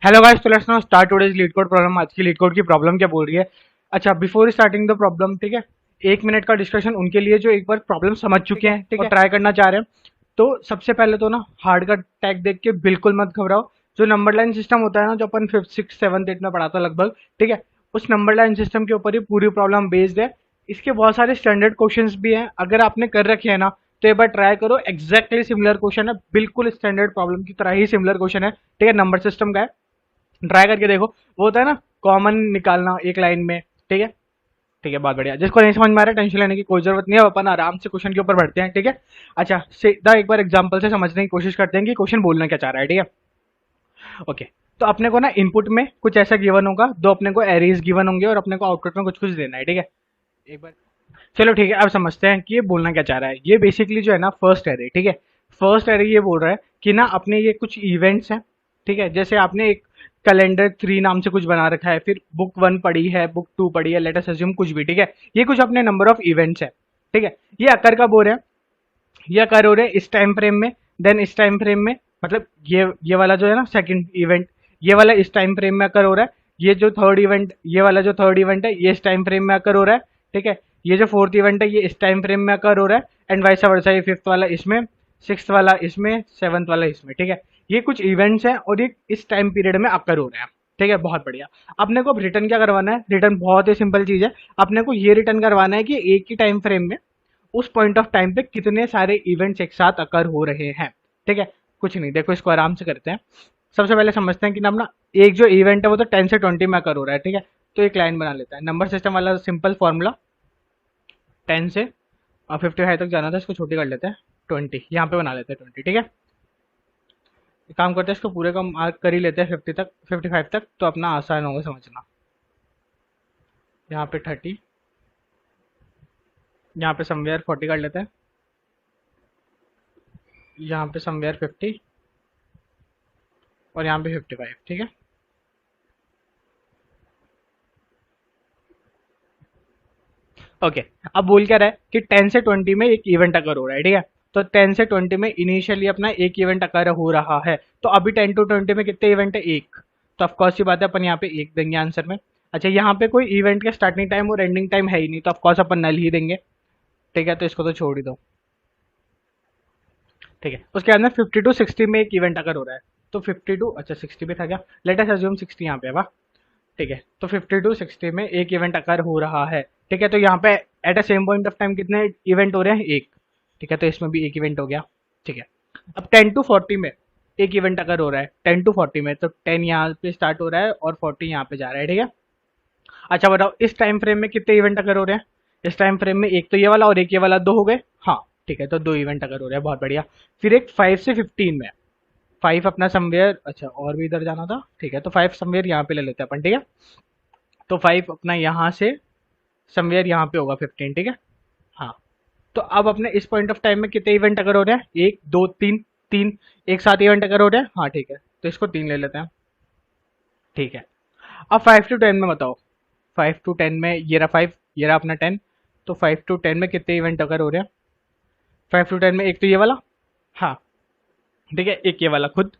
Hello guys, तो let's now start today's leet code problem. आज की लीड कोड की प्रॉब्लम क्या बोल रही है? अच्छा, बिफोर स्टार्टिंग द प्रॉब्लम, ठीक है, 1 मिनट का डिस्कशन उनके लिए जो एक बार प्रॉब्लम समझ चुके हैं, ठीक है, और ट्राई करना चाह रहे हैं। तो सबसे पहले तो ना हार्ड का टैग देख के बिल्कुल मत घबराओ। जो नंबर लाइन सिस्टम होता है ना, जो अपन 5th 6th 7th 8th में पढ़ा था लगभग, ठीक है, उस नंबर लाइन सिस्टम के ऊपर ही पूरी प्रॉब्लम बेस्ड है। इसके बहुत सारे स्टैंडर्ड क्वेश्चंस भी हैं, अगर आपने कर रखे हैं ना तो एक बार ट्राई करो। एग्जैक्टली सिमिलर क्वेश्चन है, बिल्कुल स्टैंडर्ड प्रॉब्लम की तरह ही सिमिलर क्वेश्चन है, ठीक है, नंबर सिस्टम का है। ट्राई करके देखो। वो होता है ना कॉमन निकालना एक लाइन में, ठीक है। ठीक है, बहुत बढ़िया। जिसको नहीं समझ में आ रहा है टेंशन लेने की कोई जरूरत नहीं है, अब अपन आराम से क्वेश्चन के ऊपर बढ़ते हैं, ठीक है। अच्छा, सीधा एक बार एग्जांपल से समझने की कोशिश करते हैं कि क्वेश्चन बोलना क्या चाह रहा है, ठीक है। ओके, तो अपने को ना इनपुट में कुछ ऐसा गिवन होगा, दो अपने को एरेज गिवन होंगे और अपने को आउटपुट में कुछ कुछ देना है, ठीक है। एक बार चलो ठीक है, अब समझते हैं कि ये बोलना क्या चाह रहा है। ये बेसिकली जो है ना फर्स्ट एरे, ठीक है, फर्स्ट एरे ये बोल रहा है कि ना अपने ये कुछ इवेंट्स हैं, ठीक है। जैसे आपने एक कैलेंडर 3 नाम से कुछ बना रखा है, फिर बुक 1 पढ़ी है, बुक 2 पढ़ी है, लेट अस अज्यूम कुछ भी, ठीक है। ये कुछ अपने नंबर ऑफ इवेंट्स है, ठीक है। ये अकर कब हो रहे हैं? ये अकर हो रहे हैं इस टाइम फ्रेम में, देन इस टाइम फ्रेम में, मतलब ये वाला जो है ना सेकंड इवेंट, ये वाला इस टाइम फ्रेम में अकर हो रहा है। ये जो थर्ड इवेंट, ये वाला जो थर्ड इवेंट है, ये इस टाइम फ्रेम में अकर हो रहा है, ठीक है। ये जो फोर्थ इवेंट है, ये इस टाइम फ्रेम में अकर हो रहा है, एंड वाइस वर्सा। ये फिफ्थ वाला इसमें, सिक्स्थ वाला इसमें, सेवंथ वाला इसमें, ठीक है। ये कुछ इवेंट्स हैं और ये इस टाइम पीरियड में अकर हो रहे हैं, ठीक है, बहुत बढ़िया। अपने को अब रिटर्न क्या करवाना है? रिटर्न बहुत ही सिंपल चीज है। अपने को ये रिटर्न करवाना है कि एक ही टाइम फ्रेम में उस पॉइंट ऑफ टाइम पे कितने सारे इवेंट्स एक साथ अकर हो रहे हैं, ठीक है। कुछ नहीं, देखो इसको आराम से करते हैं। सबसे पहले समझते हैं कि ना अपना एक जो इवेंट है वो तो 10 से 20 में अकर हो रहा है, ठीक है। तो एक लाइन बना लेता है, नंबर सिस्टम वाला सिंपल फॉर्मूला, 10 से 55 तक जाना था, इसको छोटी कर लेते हैं, 20 यहाँ पे बना लेते हैं 20, ठीक है। एक काम करते हैं, इसको पूरे का मार्क कर ही लेते हैं 50 तक, 55 तक, तो अपना आसान होगा समझना। यहाँ पे 30, यहाँ पे समवेयर 40 कर लेते हैं, यहाँ पे समवेयर 50 और यहाँ पे 55, ठीक है। ओके, अब बोल क्या रहा है कि 10 से 20 में एक इवेंट अकर हो रहा है, ठीक है। तो 10 से 20 में इनिशियली अपना एक इवेंट अकर हो रहा है। तो अभी 10 टू 20 में कितने इवेंट है? एक। तो ऑफकोर्स की बात है, अपन यहाँ पे एक देंगे आंसर में। अच्छा, यहाँ पे कोई इवेंट का स्टार्टिंग टाइम और एंडिंग टाइम है ही नहीं, तो ऑफकोर्स अपन नल ही देंगे, ठीक है। तो इसको तो छोड़ ही दो, ठीक है। उसके बाद में 50 टू 60 में एक इवेंट अकर हो रहा है। तो 50 टू, अच्छा 60 भी था क्या? लेट अस अज्यूम 60 यहाँ पे, वाह, ठीक है। तो 50 टू 60 में एक इवेंट अकर हो रहा है, ठीक है। तो यहाँ पे at a same point of time कितने इवेंट हो रहे हैं? एक, ठीक है। तो इसमें भी एक इवेंट हो गया, ठीक है। अब 10 टू 40 में एक इवेंट अगर हो रहा है, 10 टू 40 में, तो 10 यहाँ पे स्टार्ट हो रहा है और 40 यहाँ पे जा रहा है, ठीक है। अच्छा बताओ, इस टाइम फ्रेम में कितने इवेंट अगर हो रहे हैं? इस टाइम फ्रेम में एक तो ये वाला और एक ये वाला, दो हो गए, हाँ, ठीक है। तो दो इवेंट अगर हो रहे हैं, बहुत बढ़िया। फिर एक 5 से 15 में, 5 अपना समवेयर, अच्छा और भी इधर जाना था, ठीक है। तो 5 समवेयर यहाँ पे ले लेते हैं अपन, ठीक है। तो 5 अपना यहाँ से समवेयर यहाँ पे होगा 15, ठीक है। हाँ, तो अब अपने इस पॉइंट ऑफ टाइम में कितने इवेंट अगर हो रहे हैं? एक, दो, तीन, तीन एक साथ इवेंट अगर हो रहे हैं, हाँ ठीक है। तो इसको 3 ले लेते हैं, ठीक है। अब 5 टू 10 में बताओ, 5 टू 10 में ये रहा 5, ये रहा अपना 10। तो 5 टू 10 में कितने इवेंट अगर हो रहे हैं? 5 टू 10 में एक तो ये वाला, हाँ, ठीक है, एक ये वाला खुद,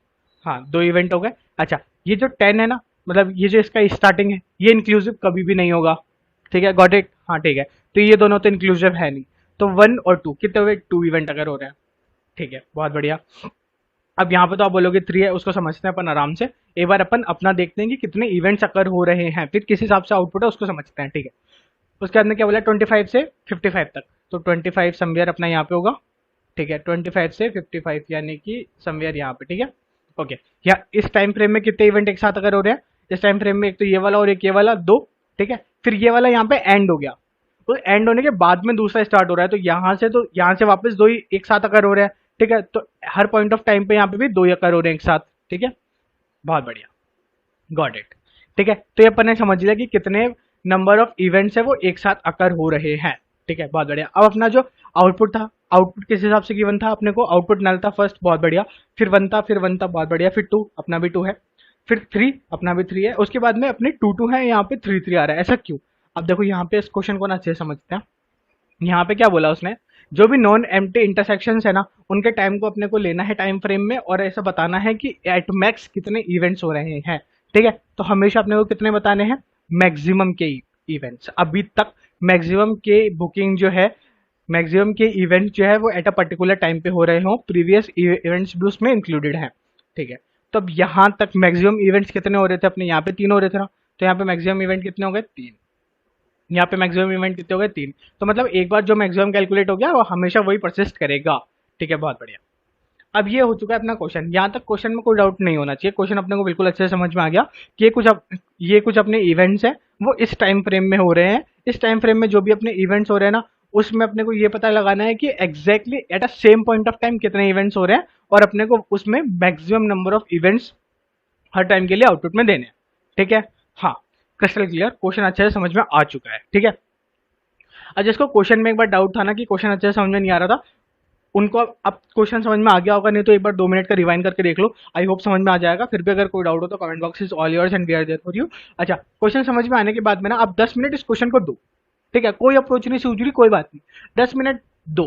हाँ, दो इवेंट हो गए। अच्छा, ये जो 10 है ना, मतलब ये जो इसका स्टार्टिंग है, ये इंक्लूसिव कभी भी नहीं होगा, ठीक है, गॉट इट, हाँ ठीक है। तो ये दोनों तो इंक्लूसिव है नहीं, तो 1 और 2 कितने हुए? 2 इवेंट अगर हो रहे हैं, ठीक है, बहुत बढ़िया। अब यहाँ पे तो आप बोलोगे 3 है, उसको समझते हैं अपन आराम से। एक बार अपन अपना देखते हैं कि कितने इवेंट्स अकर हो रहे हैं, फिर किस हिसाब से आउटपुट है उसको समझते हैं, ठीक है। उसके बाद में क्या बोला? 25 से 55 तक, तो 25 समवेयर अपना यहाँ पे होगा, ठीक है। 25 से 55 यानी कि समवेयर यहाँ पे, ठीक है। ओके, या इस टाइम फ्रेम में कितने इवेंट एक साथ अगर हो रहे हैं? इस टाइम फ्रेम में एक तो ये वाला और एक ये वाला, दो, ठीक है। फिर ये वाला यहाँ पे एंड हो गया, तो एंड होने के बाद में दूसरा स्टार्ट हो रहा है, तो यहाँ से वापस दो ही एक साथ अकर हो रहे हैं, ठीक है। तो हर पॉइंट ऑफ टाइम पे यहाँ पे भी दो ही अकर हो रहे हैं एक साथ, ठीक है, बहुत बढ़िया, गॉट इट, ठीक है। तो ये अपन ने समझ लिया कि कितने नंबर ऑफ इवेंट्स है वो एक साथ अकर हो रहे हैं, ठीक है, बहुत बढ़िया। अब अपना जो आउटपुट था, आउटपुट किस हिसाब से गिवन था अपने को? आउटपुट नल था फर्स्ट, बहुत बढ़िया, फिर वन था, फिर वन था, बहुत बढ़िया, फिर टू, अपना भी टू है, फिर थ्री, अपना भी थ्री है, उसके बाद में अपने टू टू है, यहाँ पे थ्री थ्री आ रहा है, ऐसा क्यों? अब देखो यहाँ पे इस क्वेश्चन को ना अच्छे से समझते हैं। यहाँ पे क्या बोला उसने जो भी नॉन एम्प्टी इंटरसेक्शंस है ना, उनके टाइम को अपने को लेना है टाइम फ्रेम में, और ऐसा बताना है कि एट मैक्स कितने इवेंट्स हो रहे हैं। ठीक है, तो हमेशा अपने को कितने बताने हैं, मैक्सिमम के इवेंट्स। अभी तक मैक्सिमम के बुकिंग जो है, मैक्सिमम के इवेंट जो है वो एट अ पर्टिकुलर टाइम पे हो रहे हो, प्रीवियस इवेंट्स भी उसमें इंक्लूडेड हैं। ठीक है, तो अब यहाँ तक मैक्सिमम इवेंट्स कितने हो रहे थे अपने, यहाँ पे 3 हो रहे थे ना, तो यहाँ पे मैक्सिमम इवेंट कितने हो गए, 3। यहाँ पे मैक्सिमम इवेंट कितने हो गए, 3। तो मतलब एक बार जो मैक्सिमम कैलकुलेट हो गया वो हमेशा वही परसिस्ट करेगा। ठीक है, बहुत बढ़िया। अब ये हो चुका है अपना क्वेश्चन, यहाँ तक क्वेश्चन में कोई डाउट नहीं होना चाहिए, क्वेश्चन अपने को बिल्कुल अच्छे से समझ में आ गया कि ये कुछ अपने इवेंट्स हैं, वो इस टाइम फ्रेम में हो रहे हैं। इस टाइम फ्रेम में जो भी अपने इवेंट्स हो रहे हैं ना, उसमें अपने को ये पता लगाना है कि exactly at a same point of time कितने इवेंट्स हो रहे हैं, और अपने को उसमें maximum number of events her time के लिए आउटपुट में देने हैं। ठीक है, हाँ, क्रिस्टल क्लियर, क्वेश्चन अच्छे से समझ में आ चुका है। ठीक है, अब जिसको क्वेश्चन में एक बार डाउट था ना कि क्वेश्चन अच्छे से समझ में नहीं आ रहा था, उनको अब क्वेश्चन समझ में आ गया होगा, नहीं तो एक बार 2 मिनट का रिवाइंड करके देख लो, आई होप समझ में आ जाएगा। फिर भी अगर कोई डाउट हो तो comment box is all yours and we are there for you. अच्छा, क्वेश्चन समझ में आने के बाद में ना आप 10 मिनट इस क्वेश्चन को दो। ठीक है, कोई अप्रोच नहीं सूझ रही, कोई बात नहीं, 10 मिनट दो।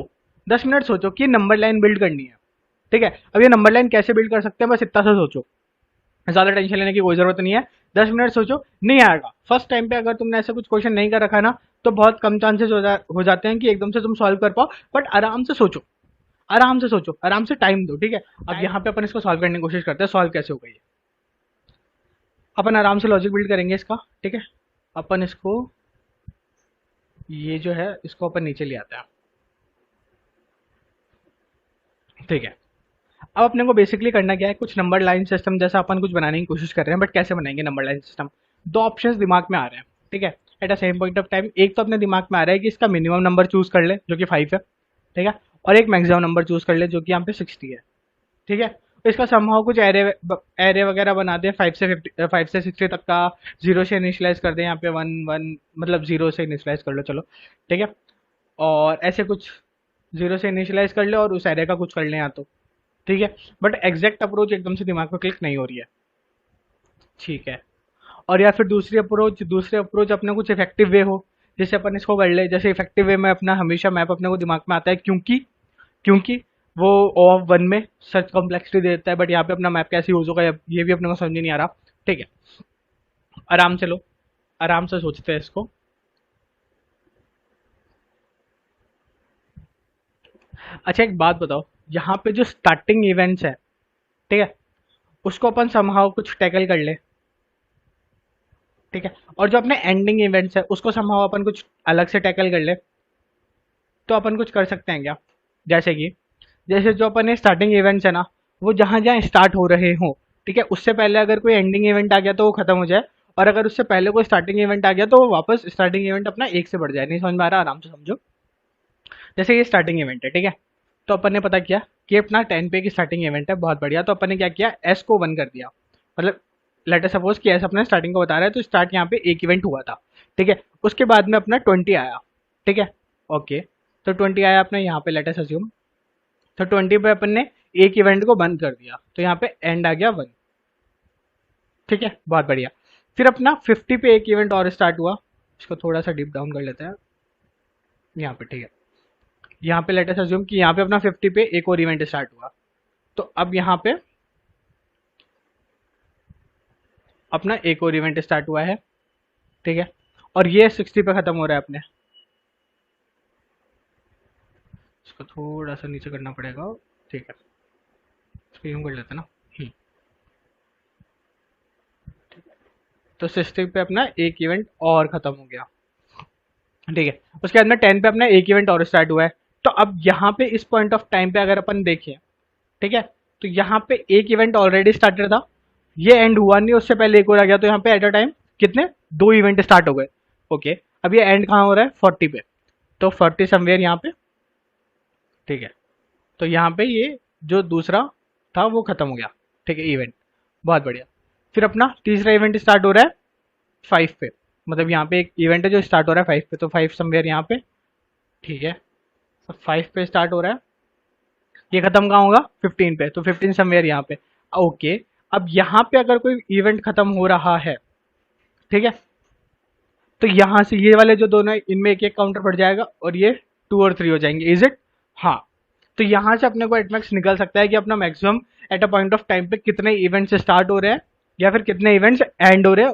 10 मिनट सोचो कि नंबर लाइन बिल्ड करनी है। ठीक है, अब ये नंबर लाइन कैसे बिल्ड कर सकते हैं, बस इतना सा सोचो, ज्यादा टेंशन लेने की कोई जरूरत नहीं है। 10 मिनट सोचो, नहीं आएगा फर्स्ट टाइम पे, अगर तुमने ऐसा कुछ क्वेश्चन नहीं कर रखा ना, तो बहुत कम चांसेस हो जाते हैं कि एकदम से तुम सॉल्व कर पाओ, बट आराम से सोचो, आराम से सोचो, आराम से टाइम दो। ठीक है, अब यहाँ पे अपन इसको सॉल्व करने की कोशिश करते हैं, सॉल्व कैसे होगा ये, अपन आराम से लॉजिक बिल्ड करेंगे इसका। ठीक है, अपन इसको, ये जो है इसको अपन नीचे ले आते हैं। ठीक है, अब अपने को बेसिकली करना क्या है, कुछ नंबर लाइन सिस्टम जैसा अपन कुछ बनाने की कोशिश कर रहे हैं, बट कैसे बनाएंगे नंबर लाइन सिस्टम। दो ऑप्शंस दिमाग में आ रहे हैं। ठीक है, at a same point of time, एक तो अपने दिमाग में आ रहा है कि इसका मिनिमम नंबर चूज कर ले जो कि 5 है। ठीक है, और एक मैक्सिमम नंबर चूज कर ले जो कि यहाँ पे 60 है। ठीक है, तो इसका समहाउ कुछ एरे एरे वगैरह बना दें, 5 से 60 तक का, 0 से इनिशियलाइज कर दें, यहाँ पे 1 1, मतलब 0 से इनिशियलाइज कर लो, चलो। ठीक है, और ऐसे कुछ 0 से इनिशियलाइज कर ले और उस एरे का कुछ कर लें यहाँ तो। ठीक है, बट एग्जैक्ट अप्रोच एकदम से दिमाग में क्लिक नहीं हो रही है। ठीक है, और या फिर दूसरी अप्रोच अपने कुछ इफेक्टिव वे हो, जैसे अपन इसको कर ले, जैसे इफेक्टिव वे में अपना हमेशा मैप अपने को दिमाग में आता है, क्योंकि क्योंकि वो O ऑफ 1 में सर्च कॉम्प्लेक्सिटी देता है, बट यहाँ पे अपना मैप कैसे यूज होगा ये भी अपने को समझ नहीं आ रहा। ठीक है, आराम से लो, आराम से सोचते हैं इसको। अच्छा, एक बात बताओ, यहाँ पे जो स्टार्टिंग इवेंट्स है, ठीक है, उसको अपन समहाउ कुछ टैकल कर ले। ठीक है, और जो अपने एंडिंग इवेंट्स है उसको समहाउ अपन कुछ अलग से टैकल कर ले, तो अपन कुछ कर सकते हैं क्या, जैसे कि जैसे जो अपन स्टार्टिंग इवेंट्स है ना, वो जहाँ जहाँ स्टार्ट हो रहे हो, ठीक है, उससे पहले अगर कोई एंडिंग इवेंट आ गया तो वो खत्म हो जाए, और अगर उससे पहले कोई स्टार्टिंग इवेंट आ गया तो वो वापस स्टार्टिंग इवेंट अपना एक से बढ़ जाए। नहीं समझ में आ रहा, आराम से समझो। जैसे ये स्टार्टिंग इवेंट है, ठीक है, तो अपन ने पता किया कि अपना 10 पे की स्टार्टिंग इवेंट है, बहुत बढ़िया। तो अपन ने क्या किया, एस को 1 कर दिया, मतलब लेट अस सपोज कि एस अपने स्टार्टिंग को बता रहा है, तो स्टार्ट यहाँ पे एक इवेंट हुआ था। ठीक है, उसके बाद में अपना 20 आया। ठीक है, ओके, तो 20 आया अपने यहाँ पे, लेट अस अज्यूम, तो 20 पे अपन ने एक इवेंट को बंद कर दिया, तो यहाँ पे एंड आ गया 1। ठीक है, बहुत बढ़िया। फिर अपना 50 पे एक इवेंट और स्टार्ट हुआ, इसको थोड़ा सा डीप डाउन कर लेते हैं यहाँ पे। ठीक है, यहाँ पे लेट अस अज्यूम कि यहाँ पे अपना 50 पे एक और इवेंट स्टार्ट हुआ, तो अब यहाँ पे अपना एक और इवेंट स्टार्ट हुआ है। ठीक है, और ये 60 पे खत्म हो रहा है अपने, इसको थोड़ा सा नीचे करना पड़ेगा। ठीक है, इसको यूं कर लेते हैं ना। हम्म, तो 60 पे अपना एक इवेंट और खत्म हो गया। ठीक है, उसके बाद में 10 पे अपना एक इवेंट और स्टार्ट हुआ है। तो अब यहाँ पे इस पॉइंट ऑफ टाइम पे अगर अपन देखें, ठीक है, तो यहाँ पे एक इवेंट ऑलरेडी स्टार्टेड था, ये एंड हुआ नहीं, उससे पहले एक और आ गया, तो यहाँ पे एट अ टाइम कितने, 2 इवेंट स्टार्ट हो गए। ओके, अब ये एंड कहाँ हो रहा है, 40 पे, तो 40 समवेयर यहाँ पे। ठीक है, तो यहाँ पे ये जो दूसरा था वो खत्म हो गया। ठीक है, इवेंट, बहुत बढ़िया। फिर अपना तीसरा इवेंट स्टार्ट हो रहा है 5 पे, मतलब यहाँ पे एक इवेंट है जो स्टार्ट हो रहा है 5 पे, तो 5 समवेयर यहाँ पे। ठीक है, तो 5 पे स्टार्ट हो रहा है, ये खत्म कहाँ होगा, 15 पे, तो 15 समवेयर यहाँ पे। ओके, अब यहाँ पे अगर कोई इवेंट खत्म हो रहा है, ठीक है, तो यहाँ से ये वाले जो दोनों है, इनमें एक एक काउंटर बढ़ जाएगा और ये 2 और 3 हो जाएंगे, इज इट। हाँ, तो यहाँ से अपने को एटमैक्स निकल सकता है कि अपना maximum at a point of time पे कितने इवेंट्स स्टार्ट हो रहे हैं या फिर कितने इवेंट्स एंड हो रहे हैं।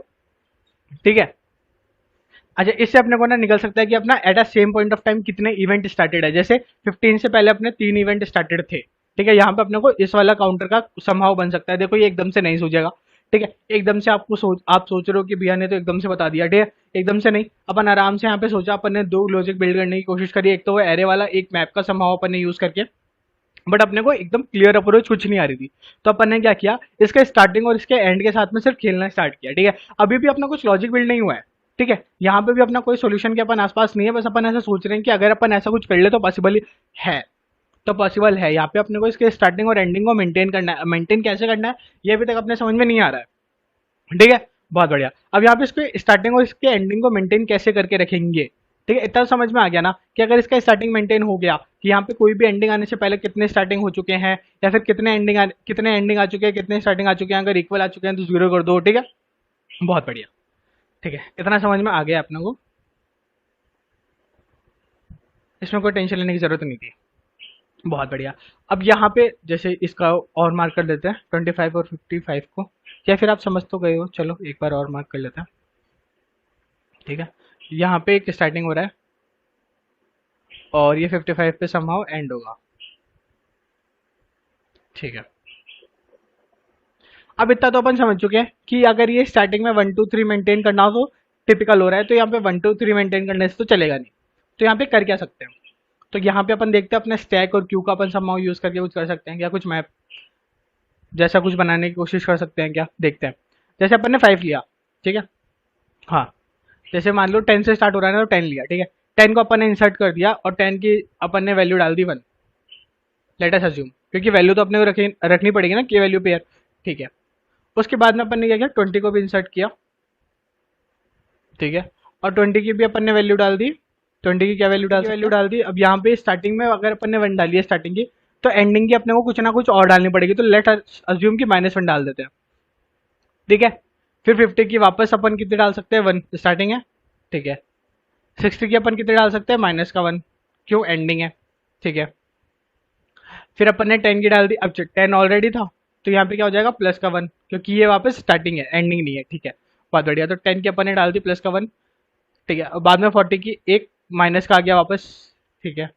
ठीक है। अच्छा, इससे अपने को ना निकल सकता है कि अपना at a same point of time कितने इवेंट स्टार्टेड है। जैसे 15 से पहले अपने 3 इवेंट स्टार्टेड थे। ठीक है, यहाँ पे अपने को इस वाला काउंटर का संभाव बन सकता है। देखो ये एकदम से नहीं सूझेगा। ठीक है, एकदम से आप सोच रहे हो कि भैया ने तो एकदम से बता दिया। ठीक है, एकदम से नहीं, अपन आराम से यहाँ पे सोचा, अपन ने दो लॉजिक बिल्ड करने की कोशिश करी। एक तो वो एरे वाला, एक मैप का संभाव अपन ने यूज करके, बट अपने को एकदम क्लियर अप्रोच कुछ नहीं आ रही थी। तो अपन ने क्या किया, इसके स्टार्टिंग और इसके एंड के साथ में सिर्फ खेलना स्टार्ट किया। ठीक है, अभी भी अपना कुछ लॉजिक बिल्ड नहीं हुआ है। ठीक है, यहाँ पे भी अपना कोई सोल्यूशन के अपन आसपास नहीं है, बस अपन ऐसा सोच रहे हैं कि अगर अपन ऐसा कुछ कर ले तो पॉसिबल है। तो पॉसिबल है, यहाँ पे अपने को इसके स्टार्टिंग और एंडिंग को मेंटेन करना है। मेंटेन कैसे करना है ये अभी तक अपने समझ में नहीं आ रहा है। ठीक है, बहुत बढ़िया। अब यहाँ पे इसके स्टार्टिंग और इसके एंडिंग को मेंटेन कैसे करके रखेंगे। ठीक है, इतना समझ में आ गया ना कि अगर इसका स्टार्टिंग मेंटेन हो गया कि यहाँ पे कोई भी एंडिंग आने से पहले कितने स्टार्टिंग हो चुके हैं, या फिर कितने एंडिंग आ चुके हैं, कितने स्टार्टिंग आ चुके हैं, अगर इक्वल आ चुके हैं तो 0 कर दो। ठीक है, बहुत बढ़िया। ठीक है, इतना समझ में आ गया अपने को, इसमें कोई टेंशन लेने की जरूरत नहीं थी। बहुत बढ़िया। अब यहाँ पे जैसे इसका और मार्क कर देते हैं 25 और 55 को, या फिर आप समझ तो गए हो, चलो एक बार और मार्क कर लेते हैं। ठीक है, यहाँ पे एक स्टार्टिंग हो रहा है और ये 55 पे समहाउ एंड होगा। ठीक है, अब इतना तो अपन समझ चुके हैं कि अगर ये स्टार्टिंग में 1 2 3 मेंटेन करना हो तो टिपिकल हो रहा है, तो यहाँ पे 1 2 3 मेंटेन करने से तो चलेगा नहीं। तो यहाँ पे कर क्या सकते हैं, तो यहाँ पे अपन देखते हैं अपने स्टैक और क्यू का अपन समहाउ यूज करके कुछ कर सकते हैं क्या, कुछ मैप जैसा कुछ बनाने की कोशिश कर सकते हैं क्या, देखते हैं। जैसे अपन ने 5 लिया। ठीक है, हाँ, जैसे मान लो 10 से स्टार्ट हो रहा है ना, तो 10 लिया। ठीक है, 10 को अपन ने इंसर्ट कर दिया और 10 की अपन ने वैल्यू डाल दी 1। लेट अस अज्यूम, क्योंकि वैल्यू तो अपने को रखनी पड़ेगी ना, की वैल्यू पेयर। ठीक है, उसके बाद में अपन ने क्या किया, 20 को भी इंसर्ट किया। ठीक है, और 20 की भी अपन ने वैल्यू डाल दी। 20 की क्या वैल्यू डाल दी। अब यहाँ पे स्टार्टिंग में अगर अपन ने 1 डाली है स्टार्टिंग की, तो एंडिंग की अपने को कुछ ना कुछ और डालनी पड़ेगी। तो लेट अज्यूम की -1 डाल देते हैं। ठीक है, फिर 50 की वापस अपन कितने डाल सकते हैं, 1 स्टार्टिंग है। ठीक है, 60 की अपन कितने डाल सकते हैं, -1, क्यों, एंडिंग है। ठीक है, फिर अपन ने 10 की डाल दी। अब 10 ऑलरेडी था, तो यहाँ पे क्या हो जाएगा, +1, क्योंकि ये वापस स्टार्टिंग है, एंडिंग नहीं है। ठीक है, बहुत बढ़िया। तो 10 की अपन ने डाल दी +1। ठीक है, और बाद में 40 की एक माइनस का आ गया वापस। ठीक है,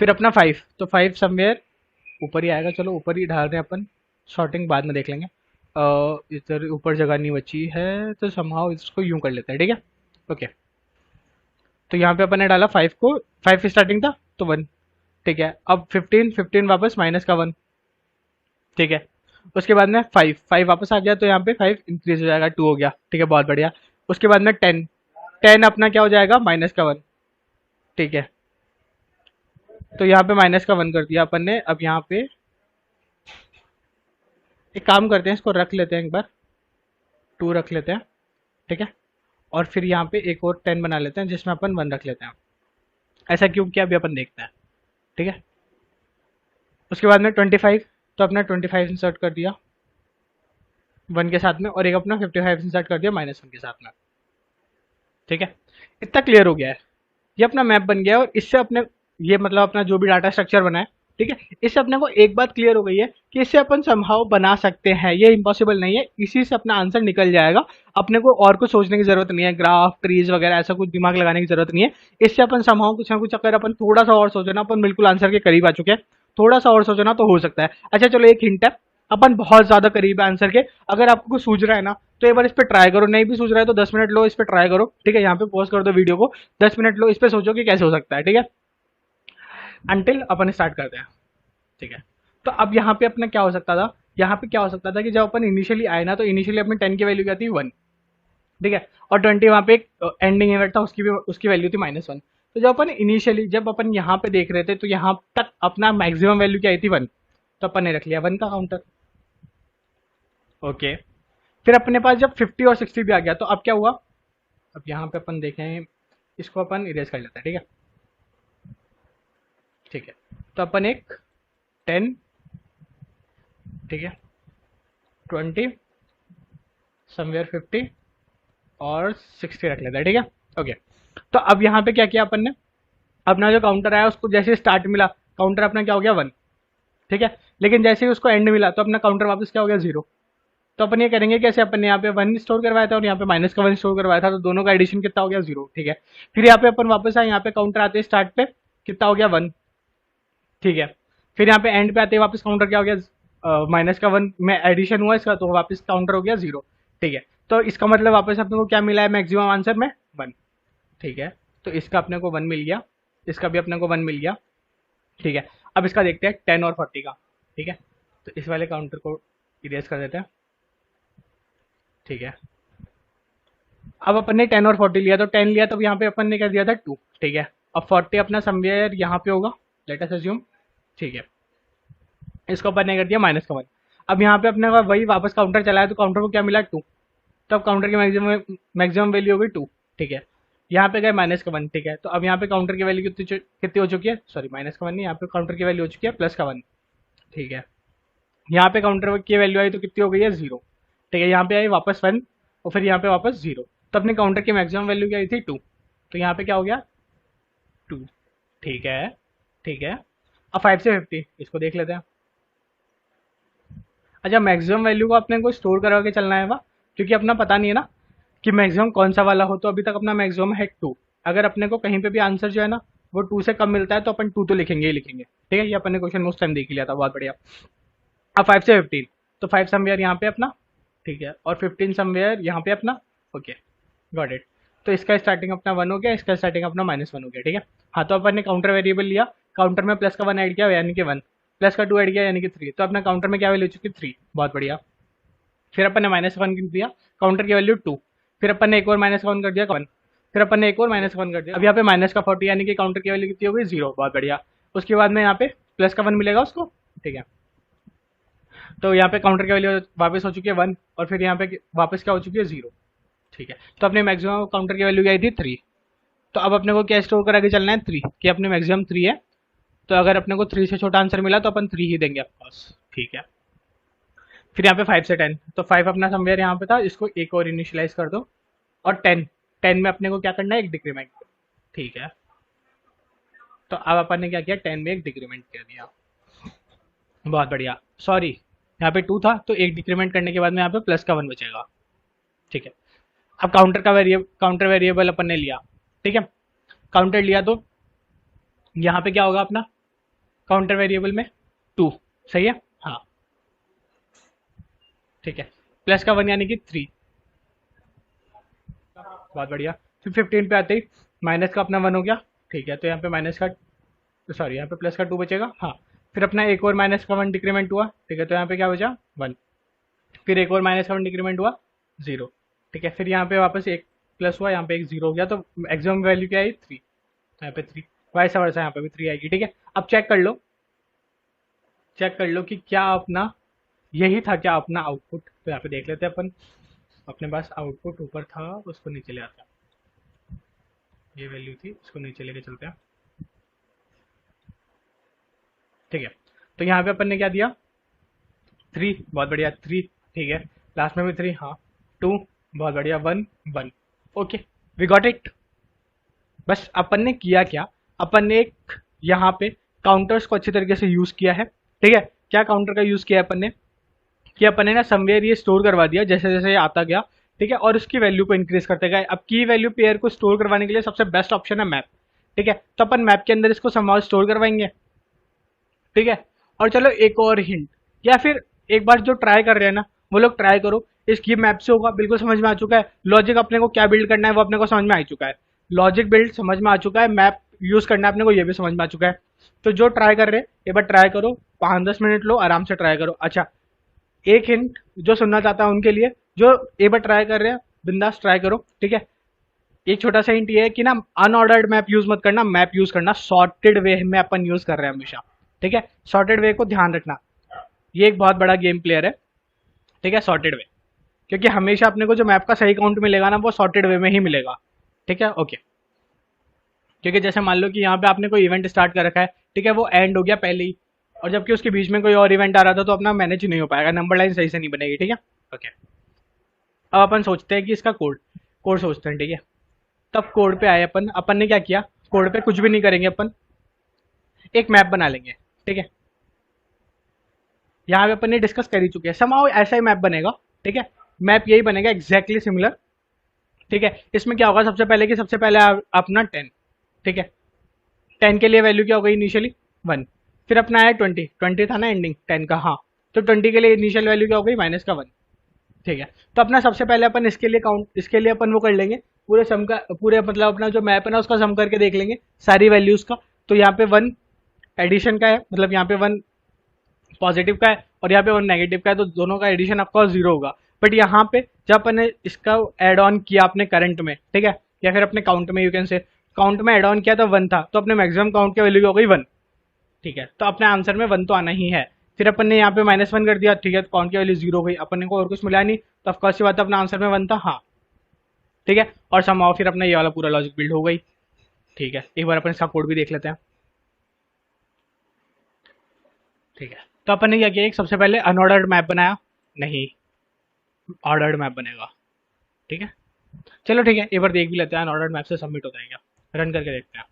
फिर अपना 5, तो 5 समवेयर ऊपर ही आएगा। चलो ऊपर ही डाल रहे हैं अपन, शॉर्टिंग बाद में देख लेंगे। इधर ऊपर जगह नहीं बची है, तो समहाउ इसको यूं कर लेते हैं। ठीक है, ओके। तो यहाँ पे अपन ने डाला 5 को, 5 स्टार्टिंग था तो 1। ठीक है, अब 15 वापस -1। ठीक है, उसके बाद में 5 वापस आ गया, तो यहाँ पे 5 इंक्रीज हो जाएगा, 2 हो गया। ठीक है, बहुत बढ़िया। उसके बाद में 10 अपना क्या हो जाएगा, -1। ठीक है, तो यहाँ पे -1 कर दिया अपन ने। अब यहाँ पे एक काम करते हैं, इसको रख लेते हैं एक बार, 2 रख लेते हैं। ठीक है, और फिर यहाँ पे एक और 10 बना लेते हैं जिसमें अपन 1 रख लेते हैं। ऐसा क्यों किया अभी अपन देखते हैं। ठीक है, उसके बाद में 25, तो अपना 25 इंसर्ट कर दिया 1 के साथ में, और एक अपना 55 इंसर्ट कर दिया -1 के साथ में। ठीक है, इतना क्लियर हो गया है, ये अपना मैप बन गया है। और इससे अपने, ये मतलब अपना जो भी डाटा स्ट्रक्चर बना है, ठीक है, इससे अपने को एक बात क्लियर हो गई है कि इससे अपन समहाउ बना सकते हैं, ये इम्पॉसिबल नहीं है, इसी से अपना आंसर निकल जाएगा। अपने को और कुछ सोचने की जरूरत नहीं है, ग्राफ ट्रीज वगैरह ऐसा कुछ दिमाग लगाने की जरूरत नहीं है। इससे अपन समहाउ कुछ ना कुछ, अगर अपन थोड़ा सा और सोचे ना, अपन बिल्कुल आंसर के करीब आ चुके हैं। थोड़ा सा और सोचना तो हो सकता है। अच्छा चलो, एक हिंट है, अपन बहुत ज्यादा करीब है आंसर के। अगर आपको कुछ सूझ रहा है ना, तो एक बार इस पर ट्राई करो, नहीं भी सूझ रहा है तो 10 मिनट लो, इस पर ट्राई करो। ठीक है, यहाँ पे पॉज कर दो वीडियो को, 10 मिनट लो, इस पे सोचो कि कैसे हो सकता है। ठीक है, अंटिल अपन स्टार्ट करते हैं। ठीक है, तो अब यहाँ पे अपना क्या हो सकता था, यहाँ पे क्या हो सकता था कि जब अपन इनिशियली आए ना, तो इनिशियली अपनी 10 की वैल्यू क्या थी, 1। ठीक है, और 20 वहाँ पे एक एंडिंग इवेंट था, उसकी वैल्यू थी -1। तो जब अपन इनिशियली, जब अपन यहाँ पे देख रहे थे, तो यहाँ तक अपना मैक्सिमम वैल्यू क्या आई थी, 1। तो अपन ने रख लिया 1 का काउंटर। ओके, फिर अपने पास जब 50 और 60 भी आ गया, तो अब क्या हुआ, अब यहाँ पे अपन देखें, इसको अपन इरेज कर लेते हैं। ठीक है, ठीक है, तो अपन एक 10, ठीक है, 20, समवेयर 50 और 60 रख लेते हैं। ठीक है, ओके। तो अब यहाँ पे क्या किया अपन ने, अपना जो काउंटर आया उसको जैसे स्टार्ट मिला, काउंटर अपना क्या हो गया 1, ठीक है। लेकिन जैसे ही उसको एंड मिला तो अपना काउंटर वापस क्या हो गया 0। तो अपन ये करेंगे कैसे, अपन ने यहाँ पे 1 स्टोर करवाया था और यहाँ पे माइनस का 1 स्टोर करवाया था, तो दोनों का एडिशन कितना हो गया 0, ठीक है। फिर यहाँ पे अपन वापस आए, यहाँ पे काउंटर आते स्टार्ट पे कितना हो गया 1, ठीक है। फिर यहाँ पे एंड पे आते वापस काउंटर क्या हो गया माइनस का 1 में एडिशन हुआ इसका, तो वापस काउंटर हो गया 0, ठीक है। तो इसका मतलब वापस अपने को क्या मिला है मैक्सिमम आंसर में 1, ठीक है। तो इसका अपने को 1 मिल गया, इसका भी अपने को 1 मिल गया, ठीक है। अब इसका देखते हैं 10 और 40 का, ठीक है। तो इस वाले काउंटर को इरेज कर देते हैं, ठीक है। अब अपन ने 10 और 40 लिया, तो 10 लिया तो यहाँ पे अपन ने क्या दिया था 2, ठीक है। अब 40 अपना समवेयर यहाँ पे होगा, लेट अस अज्यूम, ठीक है। इसको अपन ने कर दिया माइनस का 1। अब यहाँ पे अपने का वही वापस काउंटर चलाया, तो काउंटर को क्या मिला 2, तब काउंटर की मैक्सिमम वैल्यू होगी 2, ठीक है। यहाँ पे गए माइनस का 1, ठीक है। तो अब यहाँ पे काउंटर की वैल्यू कितनी हो चुकी है, सॉरी माइनस का 1 नहीं, यहाँ पे काउंटर की वैल्यू हो चुकी है प्लस का 1, ठीक है। यहाँ पे काउंटर की वैल्यू आई तो कितनी हो गई है 0, ठीक है। यहाँ पे आई वापस 1 और फिर यहाँ पे वापस 0, तो अपने काउंटर की मैक्सिमम वैल्यू क्या आई थी 2, तो यहाँ पे क्या हो गया 2, ठीक है, ठीक है। अब 5 से 50 इसको देख लेते हैं। अच्छा, मैक्सिमम वैल्यू को अपने को स्टोर करा के चलना है, वह क्योंकि अपना पता नहीं है ना कि मैक्सिमम कौन सा वाला हो। तो अभी तक अपना मैक्सिमम है 2, अगर अपने को कहीं पे भी आंसर जो है ना वो 2 से कम मिलता है तो अपन 2 तो लिखेंगे ही लिखेंगे, ठीक है। ये अपन ने क्वेश्चन उस टाइम देख लिया था, बहुत बढ़िया। अब 5 से 15, तो 5 समवेयर यहाँ पे अपना, ठीक है, और 15 समवेयर यहाँ पे अपना, ओके, गॉट इट। तो इसका स्टार्टिंग अपना 1 हो गया, इसका स्टार्टिंग अपना -1 हो गया, ठीक है। हाँ, तो अपन ने काउंटर वेरिएबल लिया, काउंटर में प्लस का 1 ऐड किया यानी कि 1, प्लस का 2 ऐड किया यानी कि 3, तो अपना काउंटर में क्या वैल्यू चुकी 3, बहुत बढ़िया। फिर अपन ने -1 दिया, काउंटर की वैल्यू 2, फिर अपन ने एक और -1 कर दिया 1, फिर अपन ने एक और -1 कर दिया। अब यहाँ पे माइनस का 40 यानी कि काउंटर की वैल्यू कितनी हो गई 0, बहुत बढ़िया। उसके बाद में यहाँ पे प्लस का 1 मिलेगा उसको, ठीक है। तो यहाँ पे काउंटर की वैल्यू वापस हो चुकी है 1 और फिर यहाँ पे वापस क्या हो चुकी है 0, ठीक है। तो अपने मैक्सिमम काउंटर की वैल्यू क्या आई थी 3। तो अब अपने को क्या स्टोर करा के चलना है 3, कि अपने मैक्सिमम 3 है, तो अगर अपने को 3 से छोटा आंसर मिला तो अपन 3 ही देंगे ऑफकोर्स, ठीक है। फिर यहाँ पे 5 से 10, तो 5 अपना समवेयर यहाँ पे था, इसको एक और इनिशियलाइज कर दो, और 10 में अपने को क्या करना है एक डिक्रीमेंट, ठीक है। तो अब अपन ने क्या किया 10 में एक डिक्रीमेंट कर दिया, बहुत बढ़िया। सॉरी, यहाँ पे 2 था तो एक डिक्रीमेंट करने के बाद में यहाँ पे प्लस का 1 बचेगा, ठीक है। अब काउंटर वेरिएबल अपन ने लिया, ठीक है। काउंटर लिया तो यहाँ पे क्या होगा अपना काउंटर वेरिएबल में 2, सही है, हाँ, ठीक है। प्लस का 1 यानी कि 3, बहुत बढ़िया। फिर 15 पे आते ही माइनस का अपना 1 हो गया, ठीक है। तो यहाँ पे माइनस का, सॉरी यहाँ पे प्लस का 2 बचेगा, हाँ। फिर अपना एक और माइनस का 1 डिक्रीमेंट हुआ, ठीक है। तो यहाँ पे क्या बचा 1, फिर एक और माइनस का 1 डिक्रीमेंट हुआ 0, ठीक है। फिर यहाँ पे वापस एक प्लस हुआ, यहाँ पे एक 0 हो गया, तो मैक्सिमम वैल्यू क्या आई 3, तो यहाँ पे 3, वाइस वर्सा यहाँ पे भी 3 आएगी, ठीक है। अब चेक कर लो, चेक कर लो कि क्या अपना यही था क्या अपना आउटपुट। तो यहाँ पे देख लेते हैं अपन, अपने पास आउटपुट ऊपर था, उसको नीचे ले आता है, ये वैल्यू थी, उसको नीचे लेके चलते हैं, ठीक है। तो यहाँ पे अपन ने क्या दिया 3, बहुत बढ़िया 3, ठीक है। लास्ट में भी 3, हाँ, 2, बहुत बढ़िया, 1 1, ओके, वी गॉट इट। बस अपन ने किया क्या, अपन ने एक यहाँ पे काउंटर्स को अच्छी तरीके से यूज किया है, ठीक है। क्या काउंटर का यूज किया है अपन ने, कि अपन ने ना समवेयर ये स्टोर करवा दिया जैसे जैसे ये आता गया, ठीक है, और उसकी वैल्यू को इंक्रीज करते गए। अब की वैल्यू पेयर को स्टोर करवाने के लिए सबसे बेस्ट ऑप्शन है मैप, ठीक है। तो अपन मैप के अंदर इसको समहाउ स्टोर करवाएंगे, ठीक है। और चलो एक और हिंट, या फिर एक बार जो ट्राई कर रहे हैं ना वो लोग ट्राई करो, इसकी मैप से होगा, बिल्कुल समझ में आ चुका है। लॉजिक अपने को क्या बिल्ड करना है वो अपने को समझ में आ चुका है, लॉजिक बिल्ड समझ में आ चुका है, मैप यूज करना है अपने को ये भी समझ में आ चुका है। तो जो ट्राई कर रहे हैं एक बार ट्राई करो, 5-10 मिनट लो, आराम से ट्राई करो। अच्छा, एक हिंट जो सुनना चाहता है उनके लिए, जो एक बार ट्राई कर रहे हैं बिंदास ट्राई करो, ठीक है। एक छोटा सा हिंट ये है कि ना अनऑर्डर्ड मैप यूज मत करना, मैप यूज करना सॉर्टेड वे में अपन यूज कर रहे हैं हमेशा, ठीक है। सॉर्टेड वे को ध्यान रखना, ये एक बहुत बड़ा गेम प्लेयर है, ठीक है, सॉर्टेड वे, क्योंकि हमेशा अपने को जो मैप का सही काउंट मिलेगा ना वो सॉर्टेड वे में ही मिलेगा, ठीक है, ओके। क्योंकि जैसे मान लो कि यहाँ पे आपने कोई इवेंट स्टार्ट कर रखा है, ठीक है, वो एंड हो गया पहले ही, और जबकि उसके बीच में कोई और इवेंट आ रहा था तो अपना मैनेज नहीं हो पाएगा, नंबर लाइन सही से नहीं बनेगी, ठीक है, ओके। अब अपन सोचते हैं कि इसका कोड कोड सोचते हैं, ठीक है। तब कोड पे आए अपन ने क्या किया, कोड पे कुछ भी नहीं करेंगे अपन, एक मैप बना लेंगे। ठीक है, यहाँ पे अपन ने डिस्कस कर ही चुके हैं, समाओ ऐसा ही मैप बनेगा। ठीक है, मैप यही बनेगा एग्जैक्टली सिमिलर। ठीक है, इसमें क्या होगा, सबसे पहले कि सबसे पहले अपना 10। ठीक है, 10 के लिए वैल्यू क्या हो गई इनिशियली 1। फिर अपना आया 20, 20 था ना एंडिंग 10 का, हाँ, तो 20 के लिए इनिशियल वैल्यू क्या हो गई माइनस का 1। ठीक है, तो अपना सबसे पहले अपन इसके लिए काउंट, इसके लिए अपन वो कर लेंगे पूरे सम का, पूरे मतलब अपना जो मैप है ना उसका सम करके देख लेंगे सारी वैल्यूज का। तो यहाँ पे 1 एडिशन का है, मतलब यहाँ पे 1 पॉजिटिव का है और यहाँ पे 1 नेगेटिव का है, तो दोनों का एडिशन आपका 0 होगा। बट यहाँ पे जब अपन ने इसका एड ऑन किया अपने करंट में, ठीक है, या फिर अपने काउंट में, यू कैन से काउंट में एड ऑन किया तो 1 था, तो अपने मैक्सिमम काउंट की वैल्यू हो गई 1। ठीक है, तो अपने आंसर में 1 तो आना ही है। फिर अपन ने यहाँ पे -1 कर दिया, ठीक है, तो काउंट की वैल्यू 0 हो गई, अपन को और कुछ मिला नहीं, तो ऑफकोर्स ये बात अपना आंसर में 1 था, हाँ। ठीक है, और समाओ फिर अपना ये वाला पूरा लॉजिक बिल्ड हो गई। ठीक है, एक बार अपन इसका कोड भी देख लेते हैं। ठीक है, तो अपन ने क्या किया, एक सबसे पहले अनऑर्डर्ड मैप बनाया, नहीं ऑर्डर्ड मैप बनेगा। ठीक है, चलो ठीक है, एक बार देख भी लेते हैं अनऑर्डर्ड मैप से सबमिट होता है क्या, रन करके देखते हैं।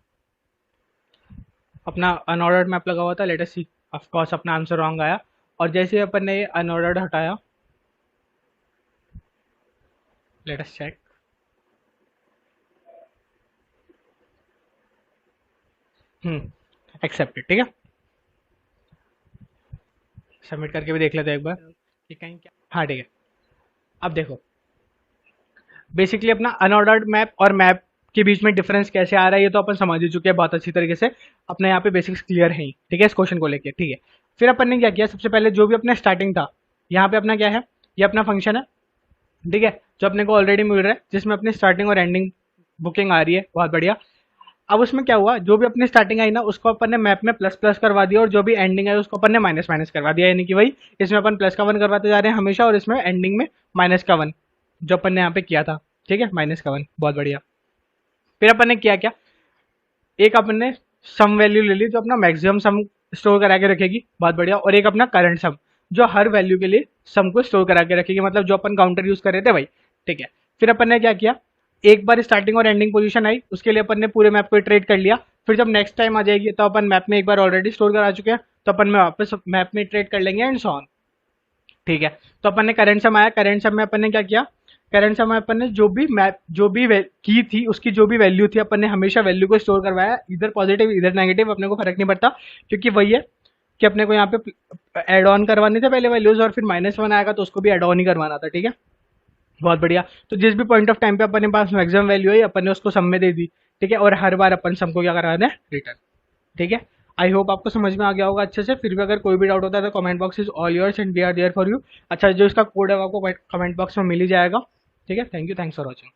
अपना अनऑर्डर्ड मैप लगा हुआ था, let us see, of course अपना आंसर रॉन्ग आया। और जैसे ही अपन ने ये अनऑर्डर्ड हटाया, लेट अस चेक, एक्सेप्टेड। ठीक है, सबमिट करके भी देख लेते हैं एक बार कि कहीं क्या, हाँ ठीक है। अब देखो, बेसिकली अपना अनऑर्डर्ड मैप और मैप के बीच में डिफरेंस कैसे आ रहा है ये तो अपन समझ ही चुके हैं बहुत अच्छी तरीके से, अपने यहाँ पे बेसिक्स क्लियर है ही। ठीक है, इस क्वेश्चन को लेके। ठीक है, फिर अपन ने क्या किया, सबसे पहले जो भी अपना स्टार्टिंग था, यहाँ पे अपना क्या है, ये अपना फंक्शन है। ठीक है, जो अपने को ऑलरेडी मिल रहा है, जिसमें अपनी स्टार्टिंग और एंडिंग बुकिंग आ रही है, बहुत बढ़िया। अब उसमें क्या हुआ, जो भी अपनी स्टार्टिंग आई ना उसको अपन ने मैप में प्लस प्लस करवा दिया, और जो भी एंडिंग है उसको अपन ने माइनस माइनस करवा दिया, यानी कि वही इसमें अपन प्लस का 1 करवाते जा रहे हैं हमेशा, और इसमें एंडिंग में माइनस का 1 जो अपन ने यहाँ पे किया था। ठीक है, माइनस का 1, बहुत बढ़िया। फिर अपन ने किया क्या, एक अपन ने सम वैल्यू ले ली जो अपना मैक्सिमम सम स्टोर करा के रखेगी, बहुत बढ़िया, और एक अपना करंट सम जो हर वैल्यू के लिए सम को स्टोर करा के रखेगी, मतलब जो अपन काउंटर यूज कर रहे थे भाई। ठीक है, फिर अपन ने क्या किया, एक बार स्टार्टिंग और एंडिंग पोजीशन आई, उसके लिए अपन ने पूरे मैप को ट्रेड कर लिया। फिर जब नेक्स्ट टाइम आ जाएगी तो अपन मैप में एक बार ऑलरेडी स्टोर करा चुके हैं, तो अपन में वापस मैप में ट्रेड कर लेंगे एंड सो ऑन। ठीक है, तो अपन ने करंट सम आया, करंट सम में अपन ने क्या किया, करंट सम में अपन ने जो भी मैप जो भी की थी उसकी जो भी वैल्यू थी, अपन ने हमेशा वैल्यू को स्टोर करवाया, इधर पॉजिटिव इधर नेगेटिव, अपने को फर्क नहीं पड़ता, क्योंकि वही है कि अपने को यहाँ पे एड ऑन करवाने थे पहले वैल्यूज, और फिर -1 आएगा तो उसको भी एड ऑन ही करवाना था। ठीक है, बहुत बढ़िया। तो जिस भी पॉइंट ऑफ टाइम पे अपने पास मैक्सिमम वैल्यू है अपन ने उसको सम में दे दी। ठीक है, और हर बार अपन सम को क्या करा रहे हैं, रिटर्न। ठीक है, आई होप आपको समझ में आ गया होगा अच्छे से। फिर भी अगर कोई भी डाउट होता है तो comment box is all yours and we are there for you. अच्छा, जो इसका कोड है वो आपको कमेंट बॉक्स में मिल ही जाएगा। ठीक है, thank you, thanks for watching.